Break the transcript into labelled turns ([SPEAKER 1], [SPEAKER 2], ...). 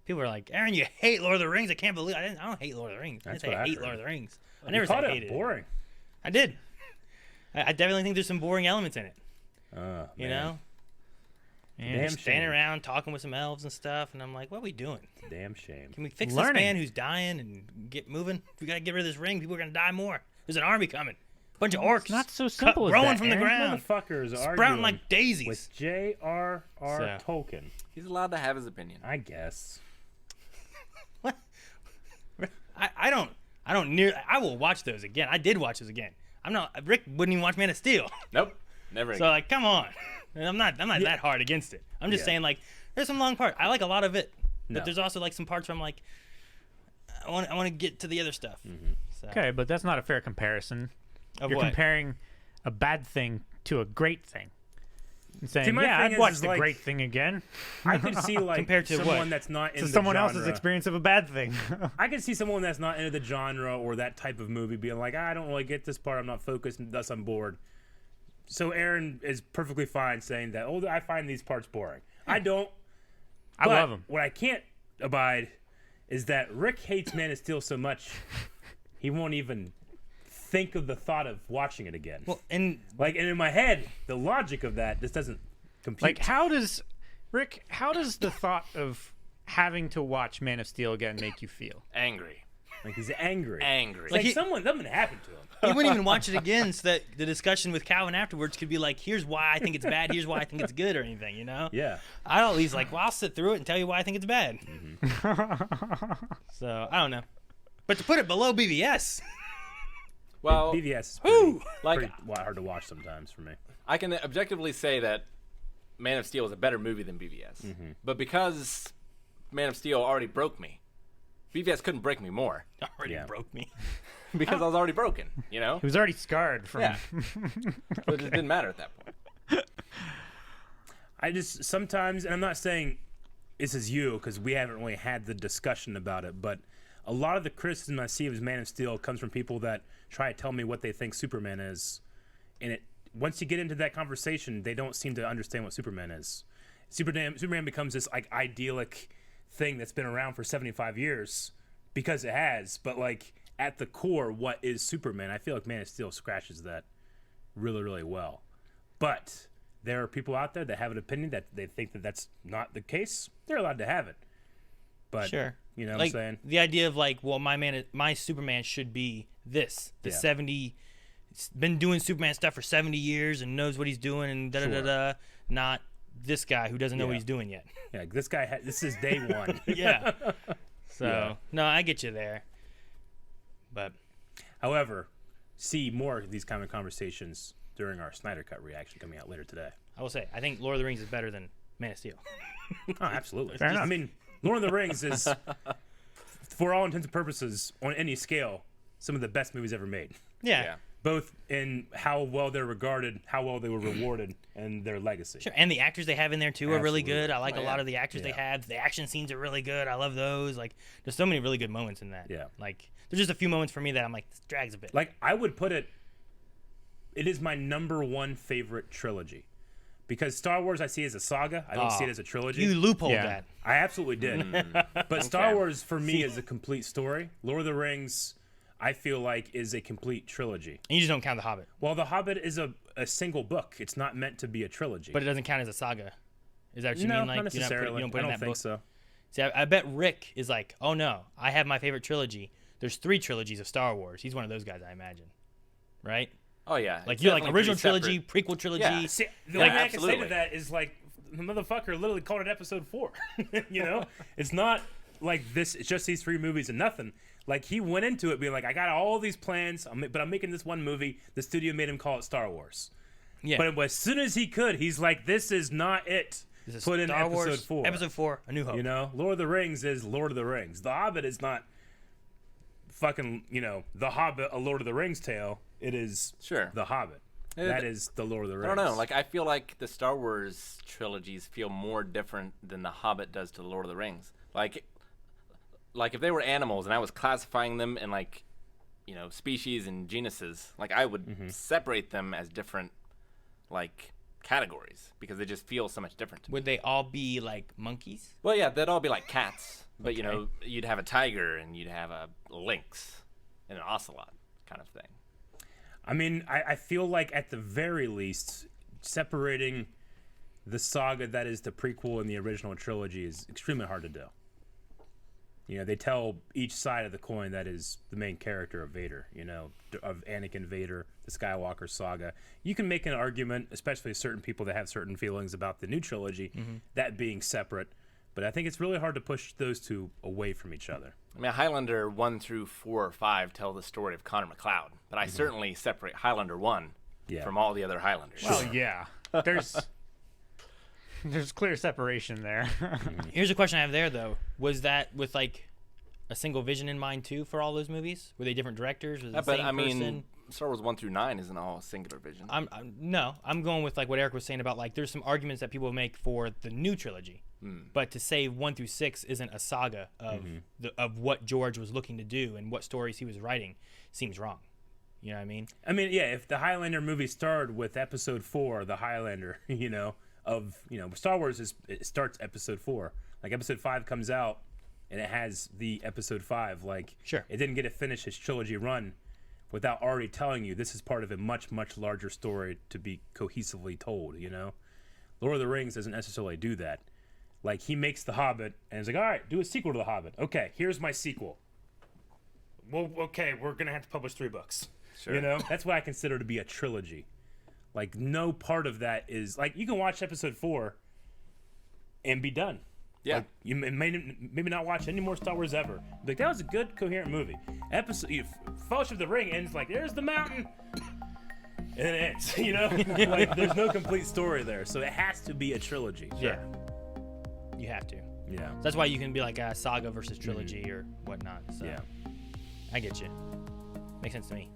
[SPEAKER 1] People are like, Aaron, you hate Lord of the Rings. I can't believe I don't hate Lord of the Rings. I didn't say I hate Lord of the Rings. I never said I hated it.
[SPEAKER 2] Boring.
[SPEAKER 1] I did. I definitely think there's some boring elements in it. You
[SPEAKER 2] man.
[SPEAKER 1] know? And
[SPEAKER 2] Damn
[SPEAKER 1] standing
[SPEAKER 2] shame.
[SPEAKER 1] around talking with some elves and stuff, and I'm like, what are we doing?
[SPEAKER 2] Damn shame.
[SPEAKER 1] Can we fix this man who's dying and get moving? We gotta get rid of this ring. People are gonna die more. There's an army coming. Bunch of orcs.
[SPEAKER 3] It's not so simple as
[SPEAKER 1] growing
[SPEAKER 3] that,
[SPEAKER 1] from the
[SPEAKER 3] Aaron.
[SPEAKER 1] ground.
[SPEAKER 2] Motherfuckers
[SPEAKER 1] Sprouting
[SPEAKER 2] arguing
[SPEAKER 1] like daisies.
[SPEAKER 2] with J.R.R. Tolkien.
[SPEAKER 4] He's allowed to have his opinion.
[SPEAKER 2] I guess.
[SPEAKER 1] What? I will watch those again. I did watch those again. Rick wouldn't even watch Man of Steel.
[SPEAKER 4] Nope. Never
[SPEAKER 1] So like, come on. I'm not that hard against it. I'm just saying like, there's some long parts. I like a lot of it, but there's also like some parts where I'm like, I want to get to the other stuff. So.
[SPEAKER 3] Okay, but that's not a fair comparison. You're comparing a bad thing to a great thing. And saying, I'd watch the great thing again.
[SPEAKER 2] I could see like
[SPEAKER 1] compared to
[SPEAKER 2] someone
[SPEAKER 1] what?
[SPEAKER 2] that's not into
[SPEAKER 3] someone
[SPEAKER 2] the genre.
[SPEAKER 3] else's experience of a bad thing.
[SPEAKER 2] I could see someone that's not into the genre or that type of movie being like, I don't really get this part. I'm not focused, and thus I'm bored. So Aaron is perfectly fine saying that. Oh, I find these parts boring. I don't.
[SPEAKER 3] I love them.
[SPEAKER 2] What I can't abide is that Rick hates Man of Steel so much he won't even think of the thought of watching it again.
[SPEAKER 1] Well, and
[SPEAKER 2] in my head, the logic of that just doesn't compute.
[SPEAKER 3] Like, how does the thought of having to watch Man of Steel again make you feel?
[SPEAKER 4] Angry.
[SPEAKER 2] Like he's angry.
[SPEAKER 4] Like
[SPEAKER 2] something happened to him.
[SPEAKER 1] he wouldn't even watch it again, so that the discussion with Calvin afterwards could be like, here's why I think it's bad, here's why I think it's good, or anything, you know?
[SPEAKER 2] Yeah.
[SPEAKER 1] I'll at least like, well, I'll sit through it and tell you why I think it's bad. So I don't know, but to put it below BVS.
[SPEAKER 4] Well,
[SPEAKER 2] BVS is pretty hard to watch sometimes for me.
[SPEAKER 4] I can objectively say that Man of Steel is a better movie than BVS. But because Man of Steel already broke me, BVS couldn't break me more.
[SPEAKER 1] Already broke me.
[SPEAKER 4] Because I was already broken, you know?
[SPEAKER 3] He was already scarred from...
[SPEAKER 4] Yeah. So it just didn't matter at that point.
[SPEAKER 2] I just sometimes, and I'm not saying this is you because we haven't really had the discussion about it, but a lot of the criticism I see of Man of Steel comes from people that try to tell me what they think Superman is. And once you get into that conversation, they don't seem to understand what Superman is. Superman becomes this like idyllic thing that's been around for 75 years because it has, but like at the core, what is Superman? I feel like Man of Steel scratches that really, really well. But there are people out there that have an opinion that they think that that's not the case. They're allowed to have it. But
[SPEAKER 1] Sure.
[SPEAKER 2] You know what
[SPEAKER 1] like,
[SPEAKER 2] I'm saying?
[SPEAKER 1] The idea of like, well, my Superman should be this. The 70, been doing Superman stuff for 70 years and knows what he's doing and da-da-da-da. Not this guy who doesn't know what he's doing yet.
[SPEAKER 2] Yeah, this guy, this is day one.
[SPEAKER 1] Yeah. So, no, I get you there. But,
[SPEAKER 2] however, see more of these kind of conversations during our Snyder Cut reaction coming out later today.
[SPEAKER 1] I will say, I think Lord of the Rings is better than Man of Steel.
[SPEAKER 2] Oh, absolutely.
[SPEAKER 3] Fair enough.
[SPEAKER 2] I mean, Lord of the Rings is, for all intents and purposes, on any scale, some of the best movies ever made.
[SPEAKER 1] Yeah.
[SPEAKER 2] Both in how well they're regarded, how well they were rewarded, and their legacy.
[SPEAKER 1] Sure, and the actors they have in there too are really good. I like a
[SPEAKER 4] yeah.
[SPEAKER 1] lot of the actors they have. The action scenes are really good. I love those. Like, there's so many really good moments in that.
[SPEAKER 2] Yeah.
[SPEAKER 1] Like, there's just a few moments for me that I'm like, this drags a bit.
[SPEAKER 2] Like, I would put it is my #1 favorite trilogy. Because Star Wars I see as a saga. I don't see it as a trilogy.
[SPEAKER 1] You loopholed
[SPEAKER 3] Yeah.
[SPEAKER 1] that.
[SPEAKER 2] I absolutely did. But Star Wars, for me, is a complete story. Lord of the Rings, I feel like, is a complete trilogy.
[SPEAKER 1] And you just don't count The Hobbit.
[SPEAKER 2] Well, The Hobbit is a single book. It's not meant to be a trilogy.
[SPEAKER 1] But it doesn't count as a saga. Is that what you
[SPEAKER 2] no,
[SPEAKER 1] mean? Like,
[SPEAKER 2] not necessarily.
[SPEAKER 1] You don't put
[SPEAKER 2] I
[SPEAKER 1] in
[SPEAKER 2] don't
[SPEAKER 1] that
[SPEAKER 2] think
[SPEAKER 1] book?
[SPEAKER 2] so.
[SPEAKER 1] See, I bet Rick is like, oh no, I have my favorite trilogy. There's 3 trilogies of Star Wars. He's one of those guys, I imagine. Right?
[SPEAKER 4] Oh, yeah.
[SPEAKER 1] Like,
[SPEAKER 4] It's
[SPEAKER 1] you're like
[SPEAKER 4] definitely
[SPEAKER 1] original
[SPEAKER 4] pretty
[SPEAKER 1] trilogy,
[SPEAKER 4] separate.
[SPEAKER 1] prequel trilogy.
[SPEAKER 4] Yeah.
[SPEAKER 2] See, the
[SPEAKER 4] Yeah,
[SPEAKER 2] only thing I can say
[SPEAKER 4] absolutely.
[SPEAKER 2] to that is, like, the motherfucker literally called it episode 4. You know? It's not like this, it's just these 3 movies and nothing. Like, he went into it being like, I got all these plans, but I'm making this one movie. The studio made him call it Star Wars.
[SPEAKER 1] Yeah.
[SPEAKER 2] But as soon as he could, he's like, this is not it.
[SPEAKER 1] This is
[SPEAKER 2] Put in
[SPEAKER 1] Star
[SPEAKER 2] episode
[SPEAKER 1] Wars,
[SPEAKER 2] 4.
[SPEAKER 1] Episode 4, A New Hope.
[SPEAKER 2] You know? Lord of the Rings is Lord of the Rings. The Hobbit is not fucking, The Hobbit, a Lord of the Rings tale. It is
[SPEAKER 4] Sure.
[SPEAKER 2] The Hobbit. That is the Lord of the Rings.
[SPEAKER 4] I don't know. Like, I feel like the Star Wars trilogies feel more different than The Hobbit does to The Lord of the Rings. Like if they were animals and I was classifying them in, like, species and genuses, like, I would separate them as different, like, categories because they just feel so much different.
[SPEAKER 1] Would they all be like monkeys?
[SPEAKER 4] Well, yeah, they'd all be like cats, but you'd have a tiger and you'd have a lynx and an ocelot kind of thing.
[SPEAKER 2] I mean, I feel like at the very least, separating the saga that is the prequel and the original trilogy is extremely hard to do. They tell each side of the coin that is the main character of Vader, of Anakin Vader, the Skywalker saga. You can make an argument, especially certain people that have certain feelings about the new trilogy, that being separate. But I think it's really hard to push those two away from each other.
[SPEAKER 4] I mean, Highlander 1 through 4 or 5 tell the story of Connor McLeod, but I certainly separate Highlander 1 from all the other Highlanders.
[SPEAKER 3] Well, yeah. There's clear separation there.
[SPEAKER 1] Here's a question I have there, though. Was that with, like, a single vision in mind, too, for all those movies? Were they different directors? Was it the same person?
[SPEAKER 4] Star Wars 1 through 9 isn't all a singular vision.
[SPEAKER 1] I'm going with, like, what Eric was saying about, like, there's some arguments that people make for the new trilogy. But to say 1 through 6 isn't a saga of what George was looking to do and what stories he was writing seems wrong. You know what I mean?
[SPEAKER 2] I mean, yeah, if the Highlander movie started with Episode 4, the Highlander, Star Wars it starts Episode 4. Like, Episode 5 comes out, and it has the Episode 5. Like,
[SPEAKER 1] sure,
[SPEAKER 2] it didn't get to finish its trilogy run without already telling you this is part of a much, much larger story to be cohesively told, Lord of the Rings doesn't necessarily do that. Like, he makes The Hobbit, and he's like, all right, do a sequel to The Hobbit. Okay, here's my sequel. Well, okay, we're going to have to publish 3 books.
[SPEAKER 4] Sure.
[SPEAKER 2] That's what I consider to be a trilogy. Like, no part of that is... Like, you can watch Episode 4 and be done.
[SPEAKER 4] Yeah.
[SPEAKER 2] Like, you maybe not watch any more Star Wars ever. Like, that was a good, coherent movie. Fellowship of the Ring ends like, there's the mountain. And then it ends, Like, there's no complete story there. So it has to be a trilogy.
[SPEAKER 1] Sure. Yeah. You have to.
[SPEAKER 2] Yeah.
[SPEAKER 1] So that's why you can be like a saga versus trilogy or whatnot. So.
[SPEAKER 2] Yeah.
[SPEAKER 1] I get you. Makes sense to me.